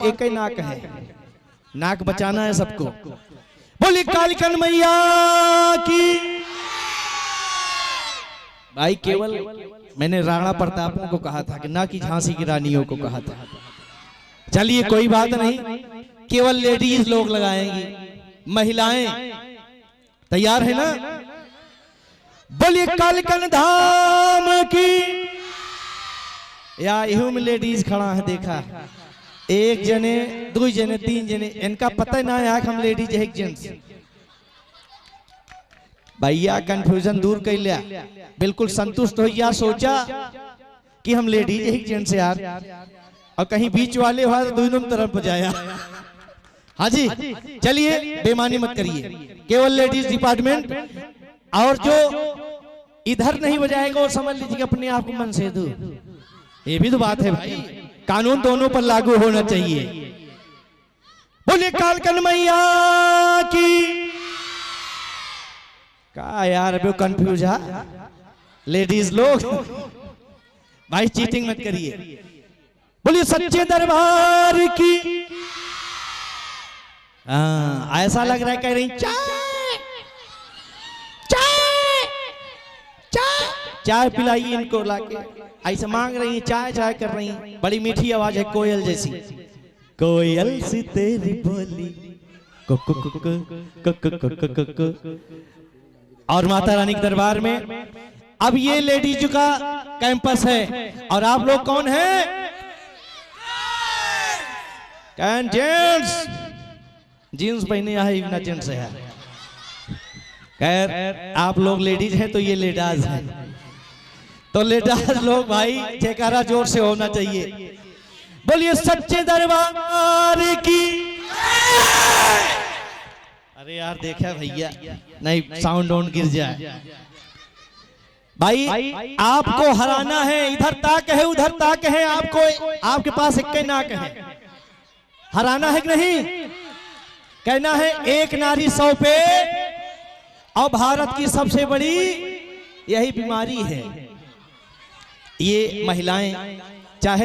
एक ही नाक है, नाक बचाना है सबको। बोली कालिकन मैया की। भाई केवल मैंने राणा प्रतापों को कहा था कि ना कि झांसी की रानियों को कहा था। चलिए कोई बात नहीं, केवल लेडीज लोग लगाएंगी, महिलाएं तैयार है ना? बोलिए कालिकन धाम की। या इहू में लेडीज खड़ा है, देखा एक जने, दो जने, तीन जने, इनका पता ना है हम लेडीज है जेंट्स। भैया कंफ्यूजन दूर कर लिया, बिल्कुल संतुष्ट हो या सोचा कि हम लेडीज है जेंट्स यार, और कहीं बीच वाले हुआ तो दोनों तरफ बजाया। हाँ जी चलिए बेमानी मत करिए, केवल लेडीज डिपार्टमेंट। और जो इधर नहीं बजाएगा वो समझ लीजिए अपने आप को मन से दूर। ये भी तो बात है भाई, कानून दोनों पर लागू होना चाहिए। बोले कालिकन मैया की। का यार अभी कंफ्यूज है लेडीज लोग, भाई चीटिंग मत करिए। बोलिए सच्चे दरबार की। ऐसा लग रहा है कह रही चाय चाय चाय चाय पिलाइए इनको लाके, ऐसे मांग रही है चाय चाय कर रही है। बड़ी मीठी आवाज है कोयल जैसी, कोयल सी तेरी बोली को को को को को को को को को। और माता रानी के दरबार में अब ये लेडीज का कैंपस है, और आप लोग कौन हैं? कैन जेंट्स, जींस पहने है ना जेंट्स है। खैर आप लोग लेडीज हैं तो ये लेडाज है, तो लेडाज लोग भाई जयकारा जोर से होना चाहिए। बोलिए सच्चे दरबार की। अरे यार देखा भैया, नहीं साउंड ऑन गिर जाए। भाई आपको हराना है, इधर ताक है उधर ताक है, आपको आपके पास एक नाक है, हराना है कि नहीं? कहना है एक नारी 100 पे, और भारत की सबसे बड़ी यही बीमारी है ये महिलाएं। चाहे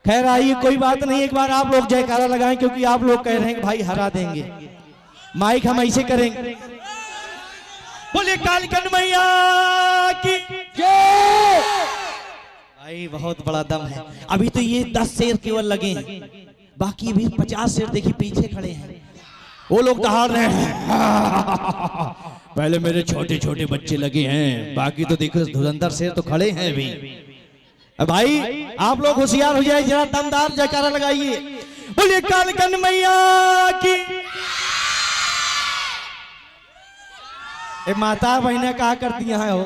खैर आइए कोई बात नहीं, एक बार आप लोग जयकारा लगाएं, क्योंकि आप लोग कह रहे हैं कि भाई हरा देंगे, माइक हम ऐसे करेंगे। बोले कालिकन मैया की जय। भाई बहुत बड़ा दम है। अभी तो ये 10 शेर केवल लगे हैं, बाकी भी 50 शेर देखिए पीछे खड़े हैं, वो लोग दहाड़ रहे हैं। पहले मेरे छोटे छोटे बच्चे लगे हैं, बाकी तो देखो धुरंधर शेर तो खड़े हैं अभी। भाई आप लोग होशियार हो जाए, जरा दमदार जयकारा लगाइए। बोलिए कालिकन मैया की। माता बहने कहा करती हैं हो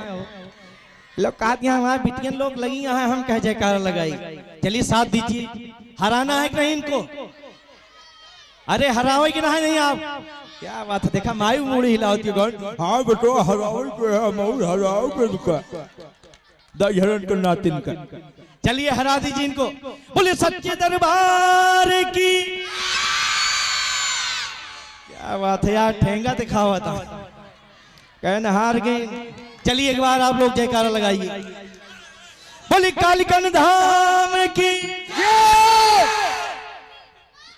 लोग, कहा हमारे बिटियन लोग लगी हैं, हम कह जयकारा लगाई। चलिए साथ दीजिए। हराना है कि नहीं इनको? अरे हराओ कि नहीं आप? क्या बात है, देखा माई मुड़ी हिलाती है। हाँ बेटो हराओ के नातिन का। चलिए हरा दीजिए इनको। बोले सच्चे दरबार की। क्या बात है यार, ठेंगा दिखावा था, कहना हार गई। चलिए एक बार आप लोग जयकारा लगाइए। बोले कालिकन धाम की।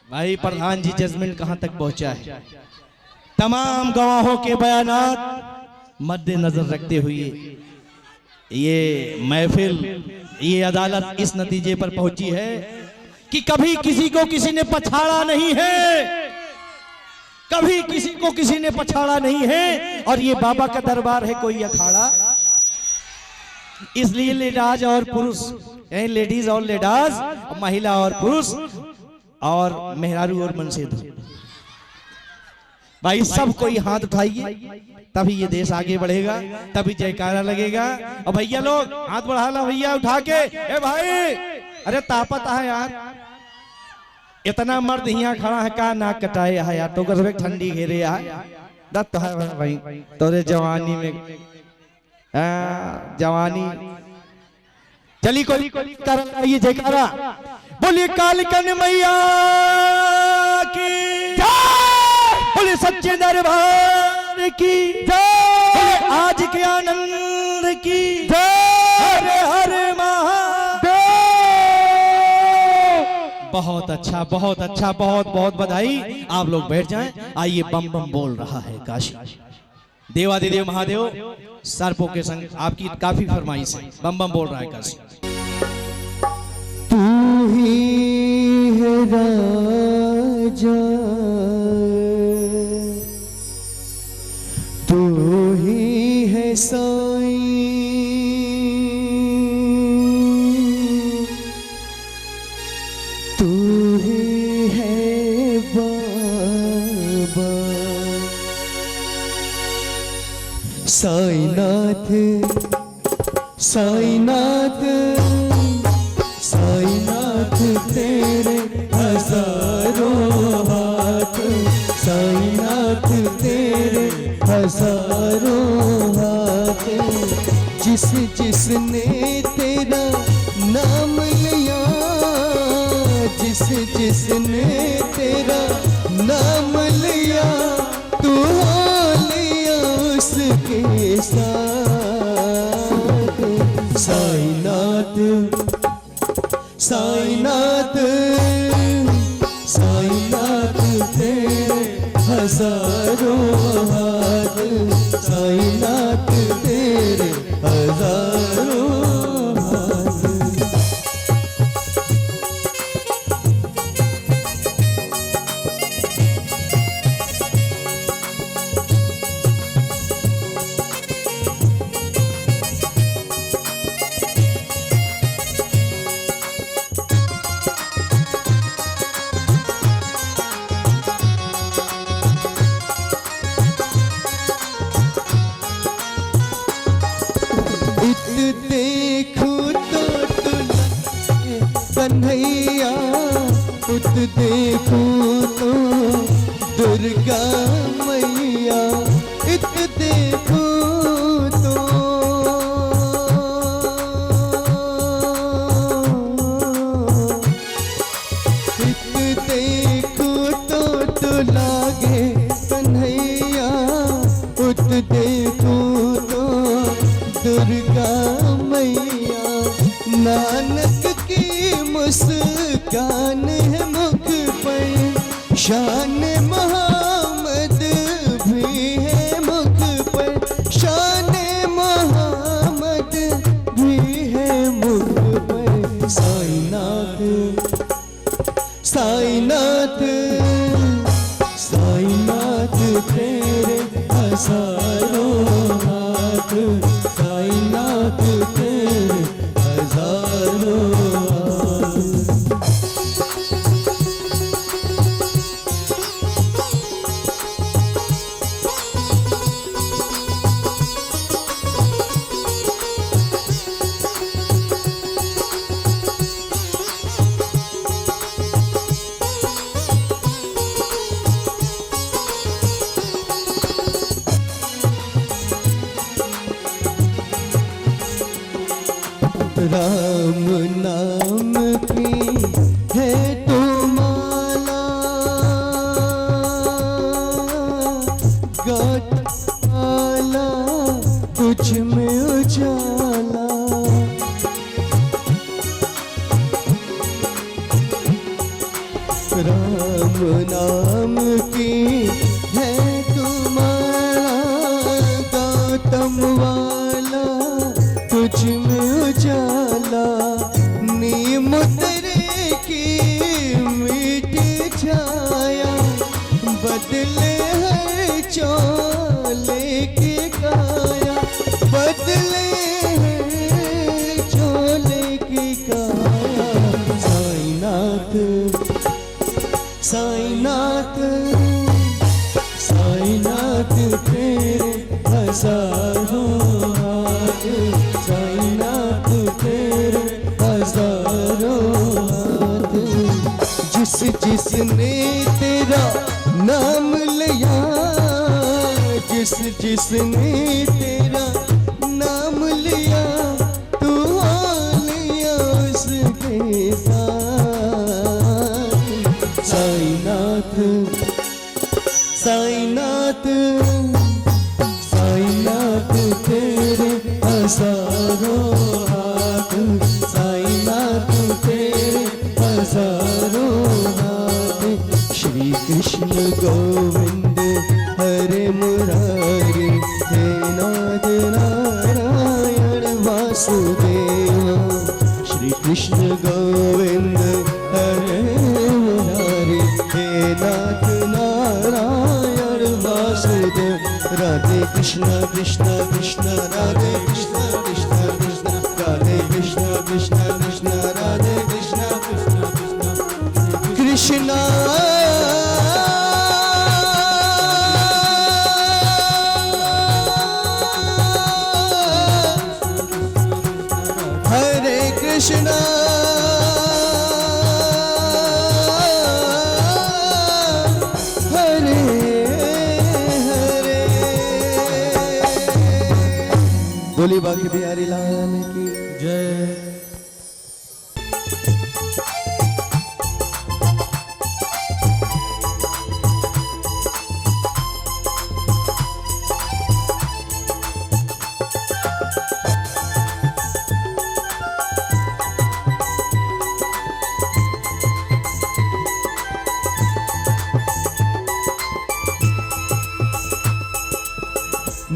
भाई प्रधान जी जजमेंट कहां तक पहुंचा है? तमाम गवाहों के बयानात मद्देनजर रखते हुए ये महफिल, ये अदालत इस नतीजे पर पहुंची है कि कभी किसी को किसी ने पछाड़ा नहीं है, कभी किसी को किसी ने पछाड़ा नहीं है। और ये बाबा का दरबार है, कोई अखाड़ा। इसलिए लेडाज और पुरुष, लेडीज और लेडाज, महिला और पुरुष, और मेहरारू और मनसेधु, भाई सब कोई हाथ उठाइए, तभी ये देश आगे बढ़ेगा, तभी जयकारा लगेगा। और भैया लोग हाथ बढ़ा ला भैया उठा के। ए भाई अरे तापत है यार, इतना मर्द यहाँ खड़ा है, का नाक कटाए है यार, तो कर ठंडी घेरे यार, दत्त है भाई तोरे जवानी में जवानी। चली कोई कर ये जयकारा। बोलिए कालिकन मैया की जय। बोलिए सच्चे दरबार की जय। आज के आनंद की जय। हरे हरे महादेव। बहुत अच्छा, बहुत अच्छा, बहुत बहुत बधाई। आप लोग बैठ जाएं। आइए, बम बम बोल रहा है काशी। देवादिदेव महादेव सर्पों के संग आपकी काफी फरमाइश है। बम बम बोल रहा है काशी। तू ही है राजा, तू ही है साईं, तू ही है बाबा। साईनाथ साईनाथ साईनाथ तेरे हजारों हाथ, साईनाथ तेरे हजारों हाथ। जिस जिसने तेरा नाम लिया, जिस जिसने तेरा नाम लिया, तू हो लिया उसके साथ। साईनाथ साईनाथ साईनाथ तेरे हजारों हाथ, साईनाथ तेरे हजारों हाथ। देखूं तो तुझे कन्हैया, उत देखूं तो दुर्गा मैया, इत देखूं तो इत देखूं तो लागे कन्हैया, उत देखूं तो दुर्गा मैया। नानक की मुस्कान है मुख पर, शान मोहम्मद भी है मुख पर, शान मोहम्मद भी है मुख पर। साईनाथ साईनाथ साईनाथ तेरे हजारों हाथ, साईनाथ तेरे हजारों हाथ। राम नाम की है तो माला, गाठ माला तुझ में उजाला। राम नाम की है तो माला, गौतम वाला तुझ में उजाला। नीम तेरे की मीठी छाया, बदले हर चोले की काया, बदले हर चोले की काया। साईनाथ साईनाथ साईनाथ तेरे हजारों हाथ, साईनाथ तेरे हजारों हाथ। जिस जिसने तेरा नाम लिया, जिस जिसने तेरा नाम लिया, तू हो लिया उसके साथ। साईनाथ साईनाथ साईनाथ तेरे हजारों हाथ, साईनाथ तेरे हजारों कृष्ण गोविंद हरे मुरारी, हे नाथ नारायण वासुदेवा। श्री कृष्ण गोविंद हरे मुरारी, हे नाथ नारायण वासुदेव। राधे कृष्ण कृष्ण कृष्ण राधे कृष्ण कृष्ण कृष्ण, राधे कृष्ण कृष्ण कृष्ण राधे कृष्ण कृष्ण कृष्ण कृष्ण। हरे कृष्ण हरे हरे। बोली बाकी बिहारी लाल की जय।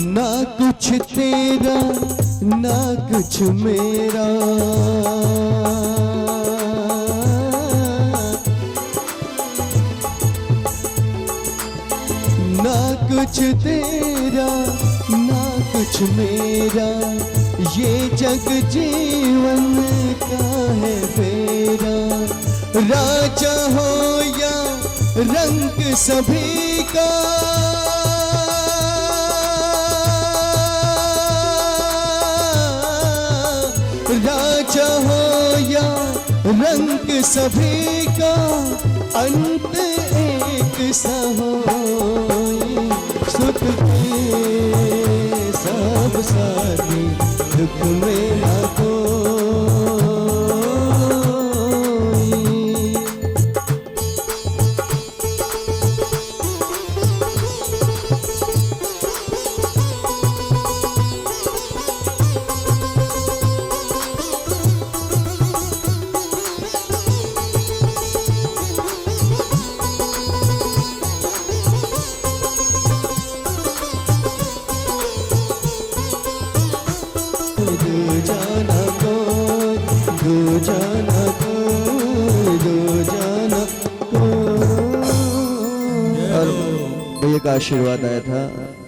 ना कुछ तेरा ना कुछ मेरा, ना कुछ तेरा ना कुछ मेरा, ये जग जीवन का है फेरा। राजा हो या रंग सभी का, राजा हो या रंग सभी का, अंत एक सा होई। सुख के सब साथी, दुख में ना कोई। और भैया का आशीर्वाद आया था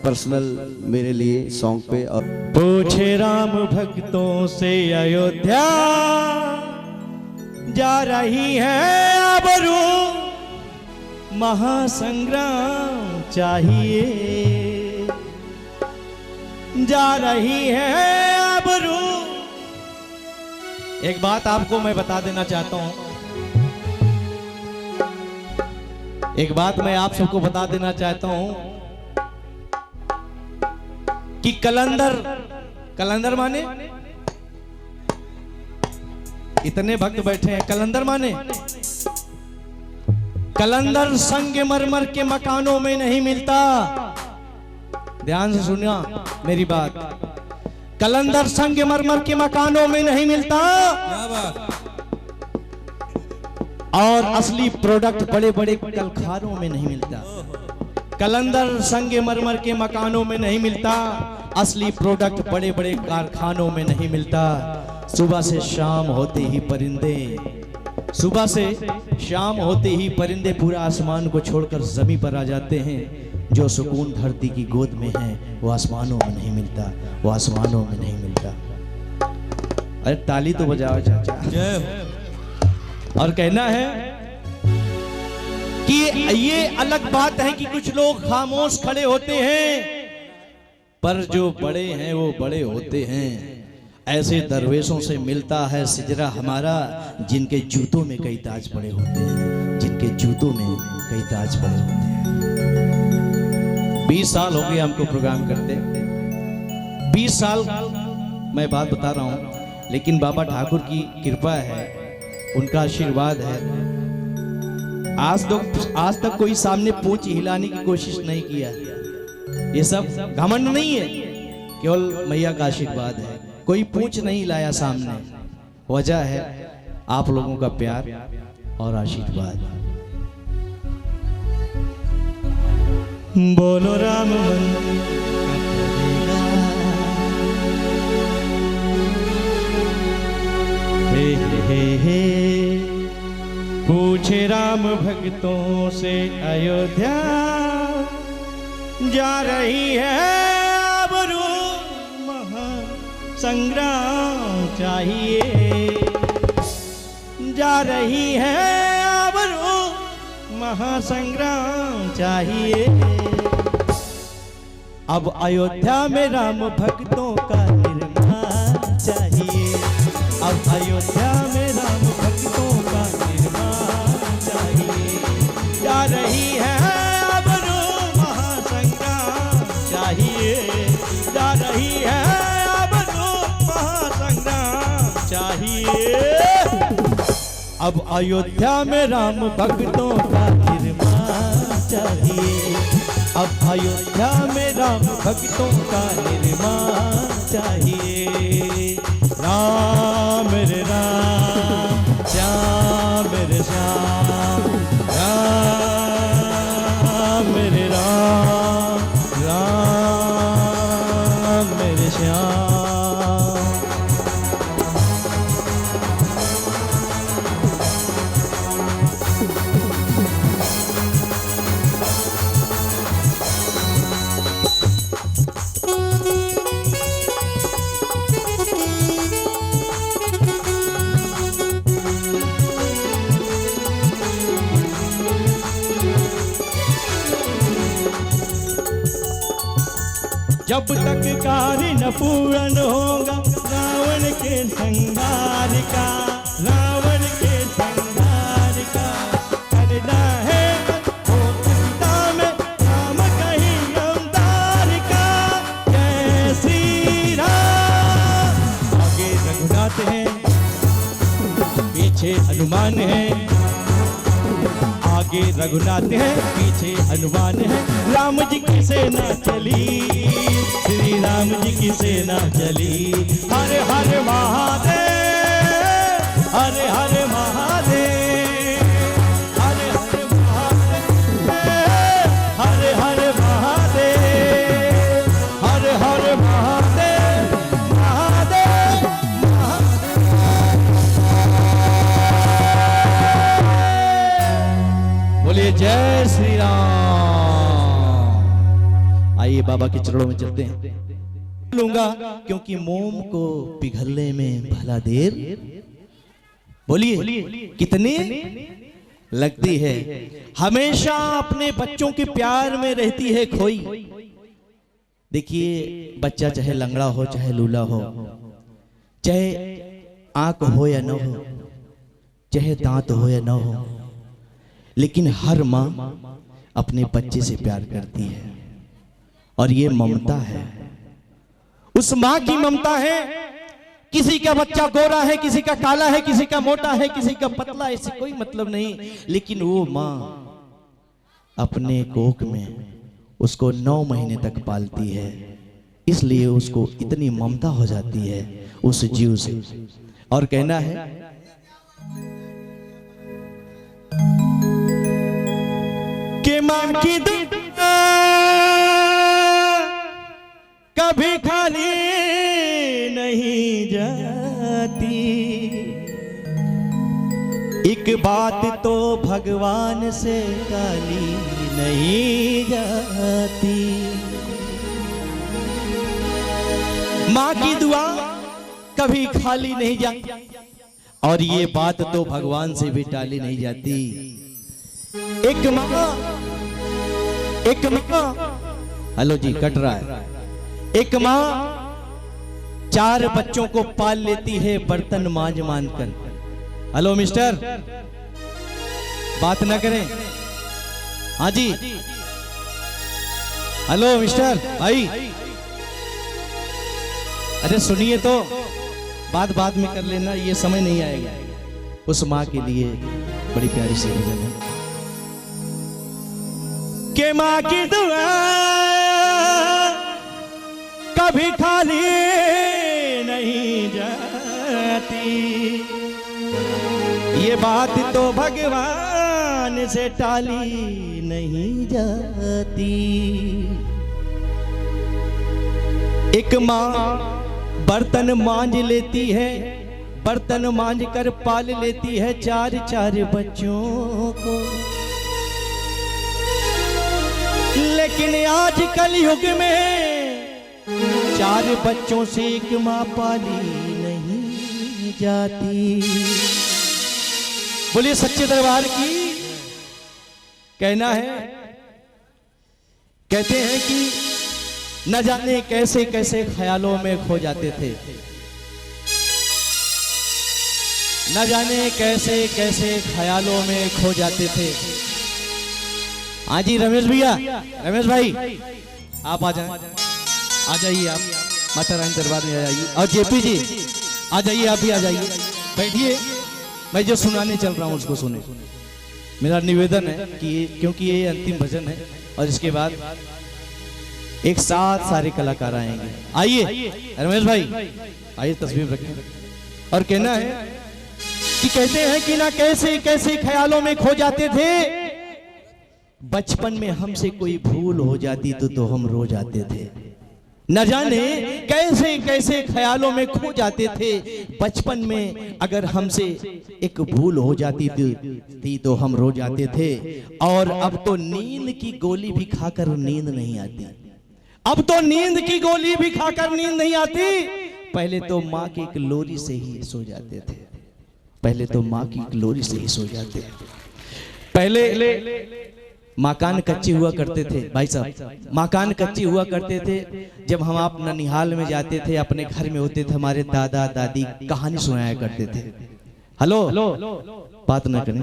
पर्सनल मेरे लिए सॉन्ग पे। और पूछे राम भक्तों से अयोध्या जा रही है आबरू, महासंग्राम चाहिए जा रही है आबरू। एक बात आपको मैं बता देना चाहता हूं, एक बात मैं आप सबको बता देना चाहता हूं कि कलंदर, कलंदर माने इतने भक्त बैठे हैं, कलंदर माने कलंदर संगमरमर के मकानों में नहीं मिलता। ध्यान से सुनिया मेरी बात, कलंदर संगमरमर के मकानों में नहीं मिलता, और असली प्रोडक्ट बड़े बड़े कलखानों में नहीं मिलता। कलंदर संगमरमर के मकानों में नहीं मिलता, असली प्रोडक्ट बड़े बड़े कारखानों में नहीं मिलता। सुबह से शाम होते ही परिंदे, सुबह से शाम होते ही परिंदे पूरा आसमान को छोड़कर जमीन पर आ जाते हैं। जो सुकून धरती की गोद में है वो आसमानों में नहीं मिलता, वो आसमानों में नहीं मिलता। अरे ताली तो बजाओ चाचा। और कहना है कि ये अलग बात है कि कुछ लोग खामोश खड़े होते हैं, पर जो बड़े हैं वो बड़े होते हैं। ऐसे दरवेशों से मिलता है सिजरा हमारा, जिनके जूतों में कई ताज पड़े होते हैं, जिनके जूतों में कई ताज पड़े होते हैं। 20 साल हो गए हमको प्रोग्राम करते, 20 साल मैं बात बता रहा हूं, लेकिन बाबा ठाकुर की कृपा है, उनका आशीर्वाद है। आज तक कोई सामने पूंछ हिलाने की कोशिश नहीं किया। ये सब घमंड नहीं है, केवल मैया का आशीर्वाद है। कोई पूंछ नहीं लाया सामने, वजह है आप लोगों का प्यार और आशीर्वाद। बोलो राम मंदिर कब बनेगा। हे पूछे राम भक्तों से अयोध्या जा रही है आबरू, महासंग्राम चाहिए। जा रही है आबरू, महासंग्राम चाहिए। अब अयोध्या में राम भक्तों का निर्माण चाहिए। अब अयोध्या में राम भक्तों का निर्माण चाहिए। जा रही है आबरू, महासंग्राम चाहिए। जा रही है आबरू, महासंग्राम चाहिए। अब अयोध्या में राम भक्तों का निर्माण चाहिए। अब अयोध्या में राम भक्तों का निर्माण चाहिए। राम रे राम, श्याम रे श्याम, राम रे राम, राम रे श्याम। जब तक कार्य न पूर्ण होगा रावण के संहार का, रावण के संहार का करना है सीता में राम कहीं अवतार का। जय श्री राम। आगे रघुनाथ है, पीछे हनुमान है। आगे रघुनाथ है, पीछे हनुमान है। राम जी की सेना चली, श्री राम जी की सेना चली। हर हर महादेव, हर हर महादेव, हर हर महादेव, हर हर महादेव, हर हर महादेव, महादेव महादेव। बोलिए जय श्री राम। आइए बाबा के चरणों में चलते हैं। लूंगा क्योंकि मोम को पिघलने में भला देर, बोलिए कितनी लगती है। हमेशा अपने बच्चों के प्यार में रहती है खोई। देखिए बच्चा चाहे लंगड़ा हो, चाहे लूला हो, चाहे आंख हो या न हो, चाहे दांत हो या न हो, लेकिन हर माँ अपने बच्चे से प्यार करती है। और ये ममता है, उस माँ की ममता है। किसी का बच्चा गोरा है, किसी का काला है, किसी का मोटा है, किसी का पतला है, इससे कोई मतलब नहीं। लेकिन वो माँ अपने कोख में उसको 9 महीने तक पालती है, इसलिए उसको इतनी ममता हो जाती है उस जीव से। और कहना है कि माँ की दुनिया कभी खाली नहीं जाती। एक बात तो भगवान से काली नहीं जाती। माँ की दुआ कभी खाली नहीं जाती, और ये बात तो भगवान से भी टाली नहीं जाती। एक माँ, हेलो जी कट रहा है। एक माँ 4 बच्चों को पाल लेती है बर्तन मांझ मान कर। हेलो मिस्टर, बात ना करें। हाँ जी, हेलो मिस्टर भाई, अरे सुनिए तो, बात बाद में कर लेना, ये समय नहीं आएगा। उस माँ के लिए बड़ी प्यारी सी भजन है कि माँ की दुआ कभी खाली नहीं जाती। ये बात तो भगवान जाने से टाली नहीं जाती। एक माँ बर्तन मांज लेती है, बर्तन मांज कर पाल लेती है 4-4 बच्चों को, लेकिन आज कल युग में 4 बच्चों से एक माँ पाली नहीं जाती। बोलिए सच्चे दरबार की। कहना है, कहते हैं कि न जाने कैसे कैसे ख्यालों में खो जाते थे, न जाने कैसे कैसे ख्यालों में खो जाते थे। हाँ जी रमेश भैया, रमेश भाई आप आ जाए, आ जाइए आप माता रानी दरबार में आ जाइए। और जेपी जी आ जाइए, आप भी आ जाइए, बैठिए। मैं जो सुनाने चल रहा हूँ उसको सुने। मेरा निवेदन है कि क्योंकि ये अंतिम भजन है और इसके बाद एक साथ सारे कलाकार आएंगे। आइए रमेश भाई, आइए तस्वीर रखें। और कहना है कि कहते हैं कि ना कैसे कैसे ख्यालों में खो जाते थे, बचपन में हमसे कोई भूल हो जाती तो हम रो जाते थे। न जाने कैसे कैसे ख्यालों में खो जाते थे, बचपन में अगर हमसे एक भूल हो जाती थी तो हम रो जाते थे। और अब तो नींद की गोली भी खाकर नींद नहीं आती, अब तो नींद की गोली भी खाकर नींद नहीं आती। पहले तो माँ की एक लोरी से ही सो जाते थे, पहले तो माँ की एक लोरी से ही सो जाते थे। पहले मकान कच्चे हुआ करते थे भाई साहब, मकान कच्चे हुआ करते थे। जब हम आप ननिहाल में जाते थे, अपने घर में होते थे, हमारे दादा दादी कहानी सुनाया करते थे। हेलो बात ना करें,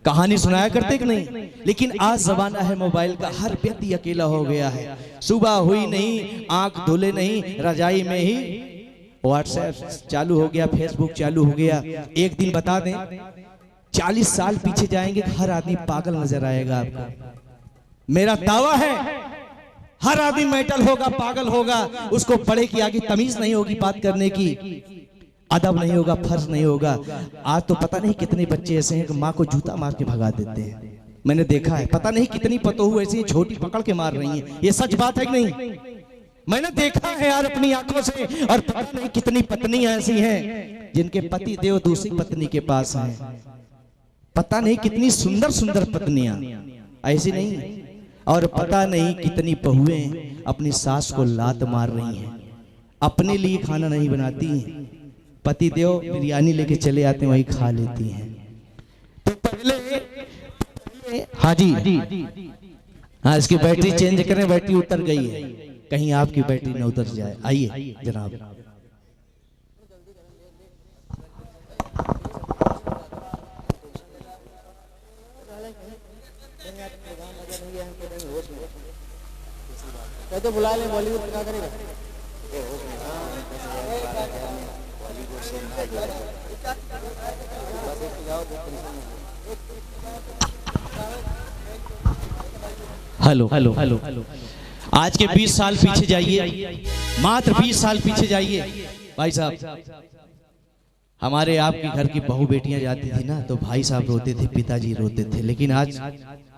कहानी सुनाया करते कि नहीं। लेकिन आज जमाना है मोबाइल का, हर व्यक्ति अकेला हो गया है। सुबह हुई नहीं, आंख धुले नहीं, रजाई में ही व्हाट्सएप चालू हो गया, फेसबुक चालू हो गया। एक दिन बता दें 40 साल पीछे जाएंगे, हर आदमी पागल नजर आएगा आपको। मेरा दावा है हर आदमी मेंटल होगा, पागल होगा। उसको पढ़े की आगे तमीज नहीं होगी, बात करने की अदब नहीं होगा, फर्ज नहीं होगा। आज तो पता नहीं कितने बच्चे ऐसे हैं कि माँ को जूता मार के भगा देते हैं। मैंने देखा है, पता नहीं कितनी पतोहू ऐसी छोटी पकड़ के मार रही हैं। ये सच बात है कि नहीं? मैंने देखा है यार अपनी आंखों से। और पता नहीं कितनी पत्नियां ऐसी हैं जिनके पति देव दूसरी पत्नी के पास हैं। पता नहीं कितनी सुंदर सुंदर पत्नियां ऐसी नहीं। और पता नहीं कितनी बहुएं अपनी सास को लात मार रही हैं, अपने लिए खाना नहीं बनाती हैं, पति देव बिरयानी लेके चले आते हैं, वही खा लेती हैं। तो पहले हाँ जी, हाँ इसकी बैटरी चेंज करें, बैटरी उतर गई है, कहीं आपकी बैटरी न उतर जाए। आइए जनाब। तो बुला ले, बॉलीवुड क्या करेगा? हेलो हेलो हेलो, आज के 20 साल पीछे जाइए, मात्र 20 साल पीछे जाइए भाई साहब। हमारे आपके घर की बहू बेटियां जाती थी ना तो भाई साहब रोते थे, पिताजी रोते थे। लेकिन आज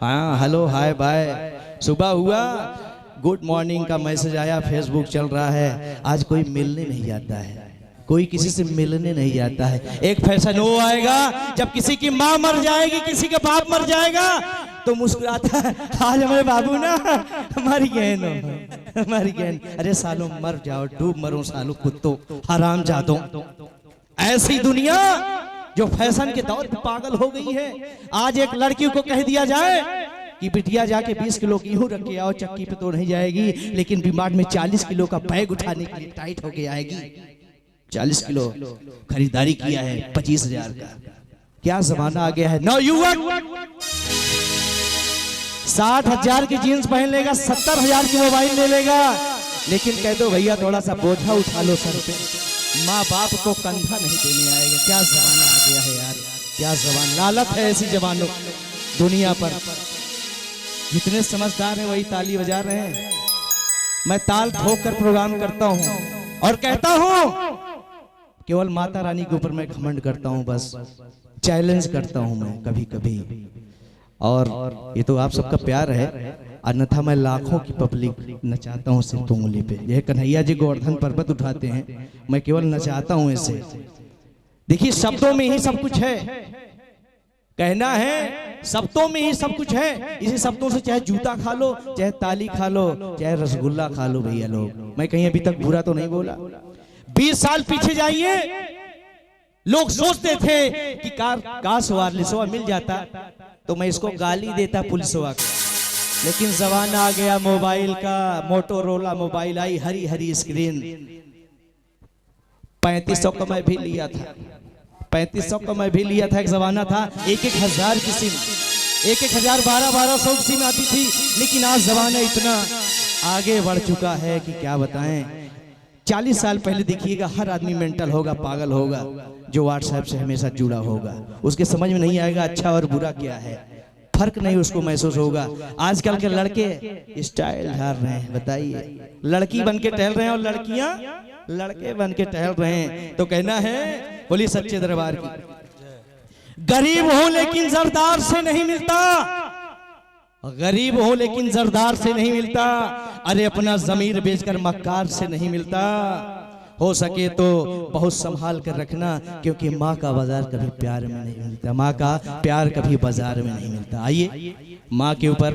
हाँ हेलो हाय बाय, सुबह हुआ गुड मॉर्निंग का मैसेज आया, फेसबुक चल रहा है। आज कोई मिलने नहीं जाता है, कोई किसी से मिलने नहीं जाता है। एक फैशन वो आएगा जब किसी की माँ मर जाएगी, किसी का बाप मर जाएगा तो मुस्कुराता है, आज हमारे बाबू ना हमारी गहन हो, हमारी गहन। अरे सालों मर जाओ, डूब मरो सालों कुत्तों, हराम जादो। ऐसी दुनिया जो फैशन के दौर पे पागल हो गई है। आज एक लड़की को कह दिया जाए कि बिटिया जाके 20 किलो गेहूं रख के आओ, चक्की पे तो नहीं जाएगी, लेकिन दिमाग में 40 किलो का बैग उठाने के लिए टाइट होके आएगी। 40 किलो खरीदारी किया है 25,000 का। क्या जमाना आ गया है। नौ युवक 60,000 की जीन्स पहन लेगा, 70,000 की मोबाइल ले लेगा, लेकिन कह दो भैया थोड़ा सा बोझा उठा लो सर पे, माँ बाप को कंधा नहीं देने आएगा। क्या जमाना आ गया है यार, क्या जमाना, लालत है ऐसी जवानों दुनिया पर। जितने समझदार हैं वही ताली बजा रहे हैं। मैं ताल ठोक कर प्रोग्राम करता हूं और कहता हूं केवल माता रानी के ऊपर मैं घमंड करता हूं, बस चैलेंज करता हूं मैं कभी कभी। और ये तो आप सबका प्यार है, अन्यथा मैं लाखों की पब्लिक नचाता हूँ सिर्फ उंगली पे। यह कन्हैया जी गोवर्धन पर्वत उठाते हैं, मैं केवल नचाता हूँ ऐसे। देखिए शब्दों में ही सब कुछ है, कहना है शब्दों में ही सब कुछ है। इसी शब्दों से चाहे जूता खा लो, चाहे ताली खा लो, चाहे रसगुल्ला खा लो भैया लोग। मैं कहीं अभी तक बुरा तो नहीं बोला। 20 साल पीछे जाइए, लोग सोचते थे कि काश वायरलेसवा मिल जाता तो मैं इसको गाली देता पुलिसवा को, लेकिन जमाना आ गया मोबाइल का। मोटोरोला मोबाइल आई, हरी हरी स्क्रीन। 3500 का मैं भी लिया था, 3500 का मैं भी लिया था। एक जमाना था 1,000 की सिम, 1,000 1200 की सिम आती थी। लेकिन आज जमाना इतना आगे बढ़ चुका है कि क्या बताएं। 40 साल पहले देखिएगा, हर आदमी मेंटल होगा, पागल होगा, जो व्हाट्सएप से हमेशा जुड़ा होगा। उसके समझ में नहीं आएगा अच्छा और बुरा क्या है, फर्क नहीं उसको महसूस होगा। आजकल के लड़के स्टाइल झाड़ रहे हैं, बताइए। लड़की बन के टहल रहे हैं और लड़कियां लड़के बन के टहल रहे हैं। तो कहना है बोली सच्चे दरबार की। गरीब हो लेकिन जरदार से नहीं मिलता, गरीब हो लेकिन जरदार से नहीं मिलता। अरे अपना जमीर बेचकर मक्कार से नहीं मिलता। हो सके तो बहुत संभाल कर रखना, क्योंकि माँ का बाजार कभी प्यार में नहीं मिलता, माँ का प्यार कभी बाजार में नहीं मिलता। आइए माँ के ऊपर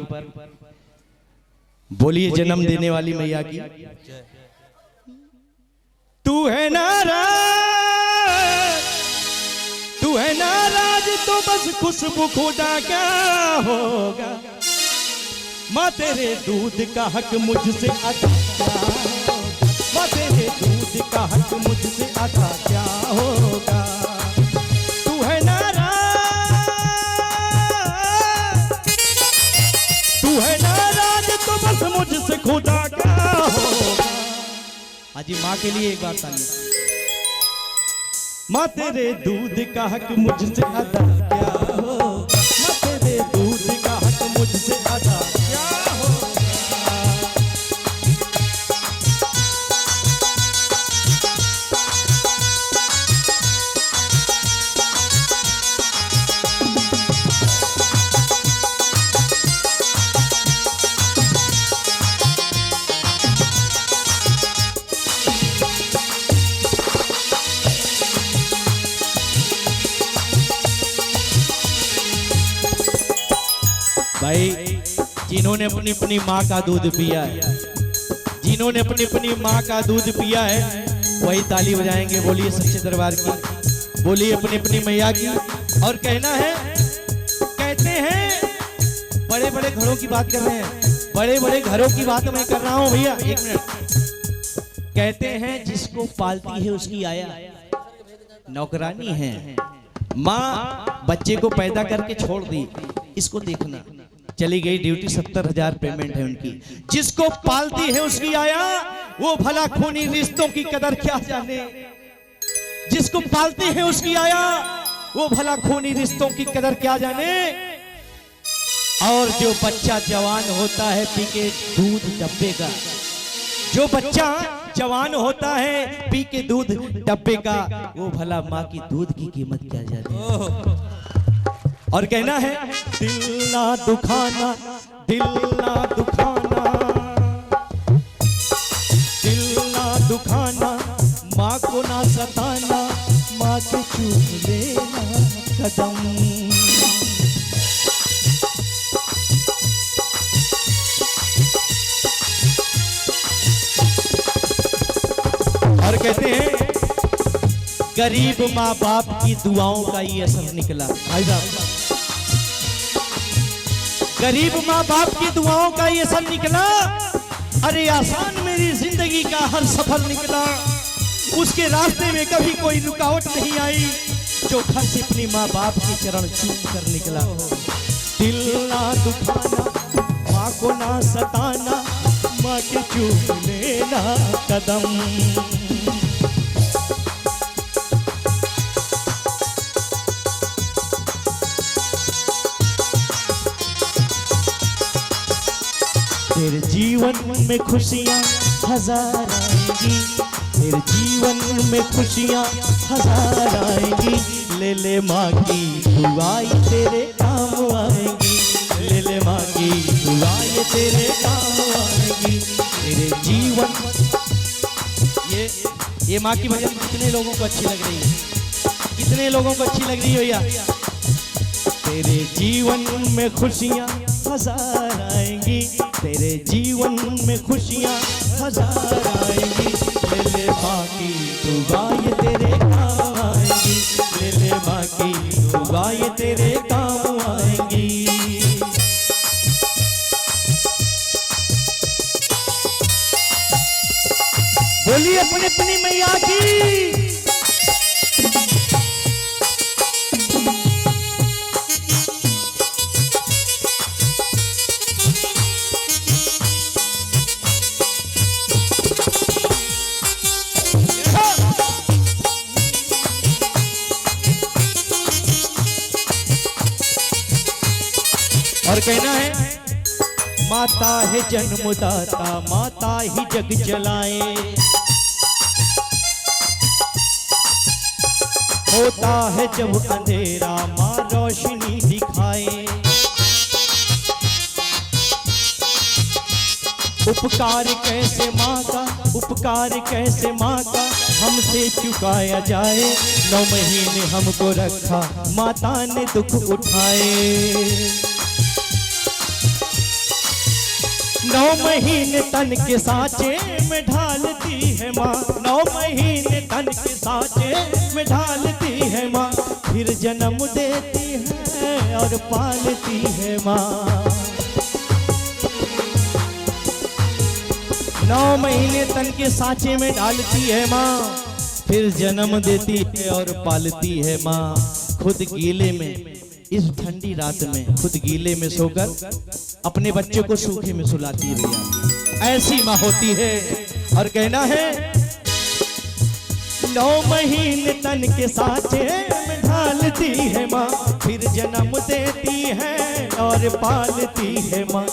बोलिए जन्म देने वाली मैया की। तू है नाराज, तू है नाराज तो बस खुशबू खुदा क्या होगा। माँ तेरे दूध का हक मुझसे अदा क्या होगा, माँ तेरे दूध का हक मुझसे अदा क्या होगा। तू है नाराज, तू है नाराज तो बस मुझसे खुदा क्या होगा। हाजी माँ के लिए एक बात ताली। माँ तेरे दूध का हक मुझसे अदा क्या होगा, माँ तेरे दूध का हक मुझसे अदा क्या होगा। भाई जिन्होंने अपनी अपनी माँ का दूध पिया है, जिन्होंने अपनी अपनी माँ का दूध पिया है, वही ताली बजाएंगे। बोलिए सच्चे दरबार की, बोलिए अपनी अपनी मैया की। और कहना है, कहते हैं बड़े बड़े घरों की बात कर रहे हैं, बड़े बड़े घरों की बात मैं कर रहा हूँ भैया, एक मिनट। कहते हैं जिसको पालती है उसकी आया नौकरानी है। माँ बच्चे को पैदा करके छोड़ दी, इसको देखना, चली गई ड्यूटी, 70,000 पेमेंट है उनकी। जिसको पालती है उसकी आया, वो भला खूनी रिश्तों की कदर क्या जाने। जिसको पालती है उसकी आया, वो भला खूनी रिश्तों की कदर क्या जाने। और जो बच्चा जवान होता है पी के दूध डब्बे का, जो बच्चा जवान होता है पी के दूध डब्बे का, वो भला माँ की दूध की कीमत क्या जाने। और कहना है दिल ना दुखाना, दिल ना दुखाना, दिल ना दुखाना, माँ को ना सताना, माँ के चूम लेना कदम। और कहते हैं गरीब माँ बाप की दुआओं का ये असर निकला। भाई साहब, गरीब माँ बाप की दुआओं का ये असर निकला। अरे आसान मेरी जिंदगी का हर सफर निकला। उसके रास्ते में कभी कोई रुकावट नहीं आई, जो घर से अपनी माँ बाप के चरण चूम कर निकला। दिल ना दुखाना, माँ को ना सताना, माँ के चूम लेना कदम। तेरे जीवन में खुशियाँ हजार आएंगी, तेरे जीवन में खुशियाँ हजार आएंगी। ले ले माँ की दुआई तेरे काम आएंगी, आए तेरे काम आएंगी, तेरे जीवन। ये माँ की भजन कितने लोगों को अच्छी लग रही है, कितने लोगों को अच्छी लग रही है भैया। तेरे जीवन में खुशियाँ हजार आएंगी, तेरे जीवन में खुशियाँ हजार आएंगी। ले ले माँ की दुआएं तेरे काम आएंगी, ले ले माँ की दुआएं तेरे काम आएंगी। बोलिए अपनी अपनी मैया की। और कहना है, माता है जन्मदाता, माता ही जग जलाए। होता है जब अंधेरा, माँ रोशनी दिखाए। उपकार कैसे माँ का, उपकार कैसे माँ का हमसे चुकाया जाए। 9 महीने हमको रखा, माता ने दुख उठाए। 9 महीने तन के साँचे में ढालती है माँ, 9 महीने तन के साँचे में ढालती है माँ। फिर जन्म देती है और पालती है माँ। 9 महीने तन के साँचे में डालती है माँ, फिर जन्म देती है और पालती है माँ। खुद गीले में, इस ठंडी रात में खुद गीले में सोकर अपने बच्चे को सूखे में सुलाती है भैया। ऐसी माँ होती है। और कहना है, 9 महीने तन के साँचे में ढालती है माँ, फिर जन्म देती है और पालती है माँ।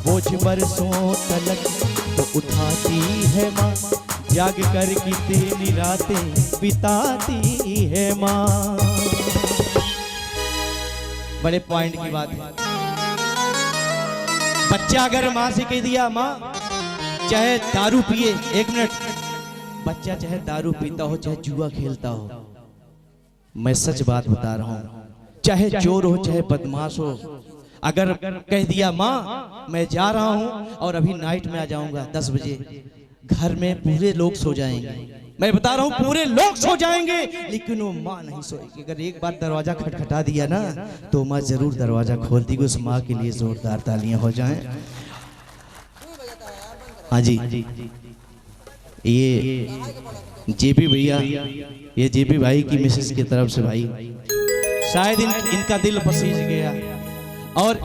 बोझ बरसों तलक तो उठाती है माँ, जाग कर कितनी रातें बिताती है माँ। बड़े पॉइंट की बात है। बच्चा अगर माँ से कह दिया, माँ चाहे दारू पिए, 1 मिनट, बच्चा चाहे दारू पीता हो, चाहे जुआ खेलता हो, मैं सच बात बता रहा हूँ, चाहे चोर हो चाहे बदमाश हो, अगर कह दिया माँ मैं जा रहा हूँ और अभी नाइट में आ जाऊंगा 10 बजे, घर में पूरे लोग सो जाएंगे। मैं बता रहा हूँ पूरे लोग सो जाएंगे, लेकिन वो माँ नहीं सोएगी। अगर एक बार दरवाजा खटखटा दिया ना, तो माँ जरूर दरवाजा खोल देगी। उस माँ के लिए जोरदार तालियां हो जाएं। हाँ जी, ये जेपी भैया, ये जेपी भाई की मिसेस की तरफ से भाई, शायद इनका दिल पसीज गया। और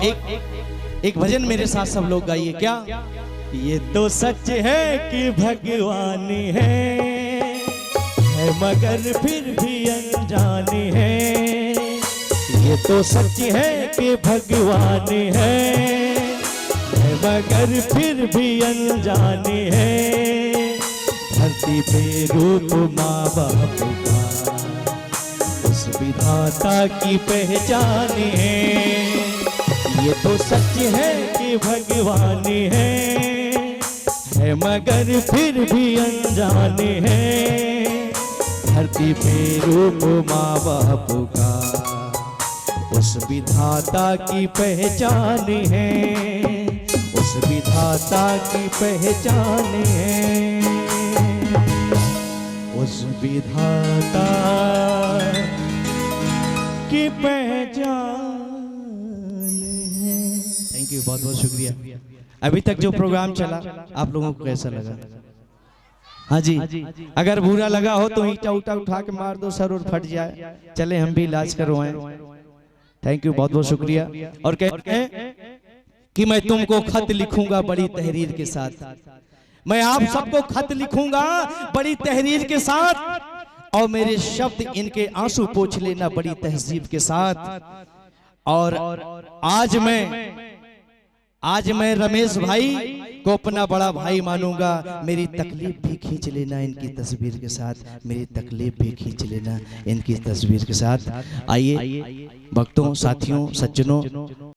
एक भजन मेरे साथ सब लोग गाइए। क्या? ये तो सच है कि भगवान है मगर फिर भी अनजान है। ये तो सच है कि भगवान है मगर फिर भी अनजान है। धरती पे रूप माँ बाप का उस विधाता की पहचान है। ये तो सच है कि भगवान है मगर फिर भी अनजान है। धरती पे रूप माँ बाप का उस विधाता की पहचान है, उस विधाता की पहचान है, उस विधाता की पहचान है। थैंक यू, बहुत बहुत शुक्रिया। अभी तक जो प्रोग्राम चला आप लोगों को कैसा लगा? हाँ जी, अगर बुरा लगा हो तो ईंटा उठा उठा के मार दो, सर और फट जाए, चले हम भी इलाज करवाएं। थैंक यू, बहुत बहुत शुक्रिया। और कहते हैं कि मैं तुमको खत लिखूंगा बड़ी तहरीर के साथ, मैं आप सबको खत लिखूंगा बड़ी तहरीर के साथ, और मेरे शब्द इनके आंसू पोंछ लेना बड़ी तहजीब के साथ। और आज मैं रमेश भाई को अपना बड़ा भाई मानूंगा। मेरी तकलीफ भी खींच लेना इनकी तस्वीर के साथ, मेरी तकलीफ भी खींच लेना इनकी तस्वीर के साथ। आइए भक्तों, साथियों, सज्जनों,